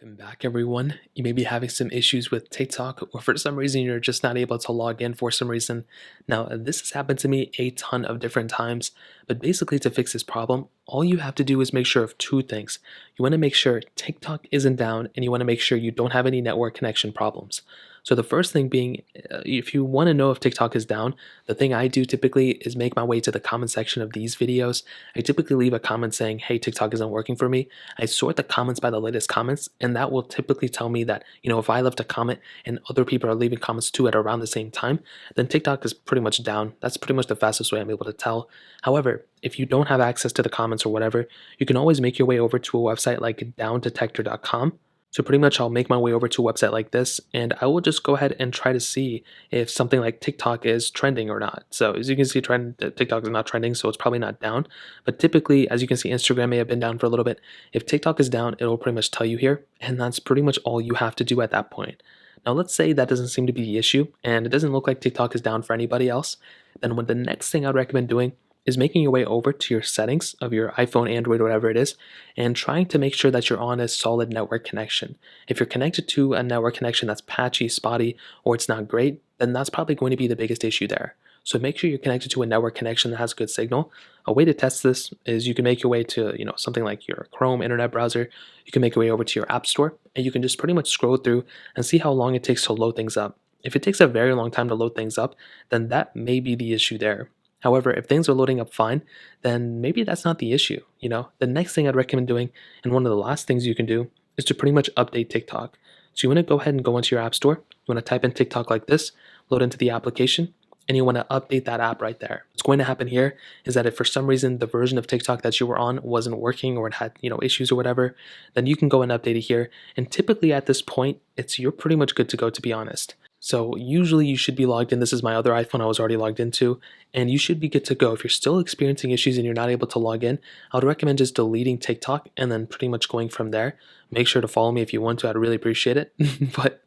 Welcome back, everyone. You may be having some issues with TikTok, or for some reason, you're just not able to log in for some reason. Now, this has happened to me a ton of different times, but basically, to fix this problem, all you have to do is make sure of two things. You want to make sure TikTok isn't down, and you want to make sure you don't have any network connection problems. So, the first thing being, if you want to know if TikTok is down, the thing I do typically is make my way to the comment section of these videos. I typically leave a comment saying, "Hey, TikTok isn't working for me." I sort the comments by the latest comments, and that will typically tell me that, if I left a comment and other people are leaving comments too at around the same time, then TikTok is pretty much down. That's pretty much the fastest way I'm able to tell. However, if you don't have access to the comments or whatever, you can always make your way over to a website like downdetector.com. So pretty much I'll make my way over to a website like this, and I will just go ahead and try to see if something like TikTok is trending or not. So as you can see, TikTok is not trending, so it's probably not down. But typically, as you can see, Instagram may have been down for a little bit. If TikTok is down, it'll pretty much tell you here, and that's pretty much all you have to do at that point. Now let's say that doesn't seem to be the issue, and it doesn't look like TikTok is down for anybody else. Then the next thing I'd recommend doing is making your way over to your settings of your iPhone, Android, whatever it is, and trying to make sure that you're on a solid network connection. If you're connected to a network connection that's patchy, spotty, or it's not great, then that's probably going to be the biggest issue there. So make sure you're connected to a network connection that has good signal. A way to test this is you can make your way to, something like your Chrome internet browser. You can make your way over to your app store, and you can just pretty much scroll through and see how long it takes to load things up. If it takes a very long time to load things up, then that may be the issue there. However, if things are loading up fine, then maybe that's not the issue. The next thing I'd recommend doing, and one of the last things you can do, is to pretty much update TikTok. So you want to go ahead and go into your app store. You want to type in TikTok like this, load into the application, and you want to update that app right there. What's going to happen here is that if for some reason the version of TikTok that you were on wasn't working, or it had, issues or whatever, then you can go and update it here. And typically at this point, you're pretty much good to go, to be honest. So usually you should be logged in. This is my other iPhone I was already logged into, and you should be good to go. If you're still experiencing issues and you're not able to log in, I would recommend just deleting TikTok and then pretty much going from there. Make sure to follow me if you want to. I'd really appreciate it. But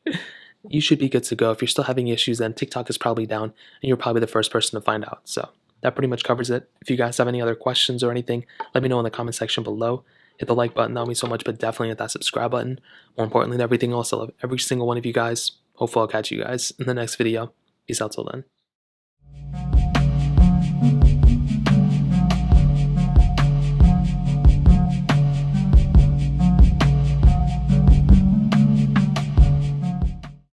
you should be good to go. If you're still having issues, then TikTok is probably down, and you're probably the first person to find out. So that pretty much covers it. If you guys have any other questions or anything, let me know in the comment section below. Hit the like button, that would mean so much, but definitely hit that subscribe button. More importantly than everything else, I love every single one of you guys. Hopefully I'll catch you guys in the next video. Peace out till then.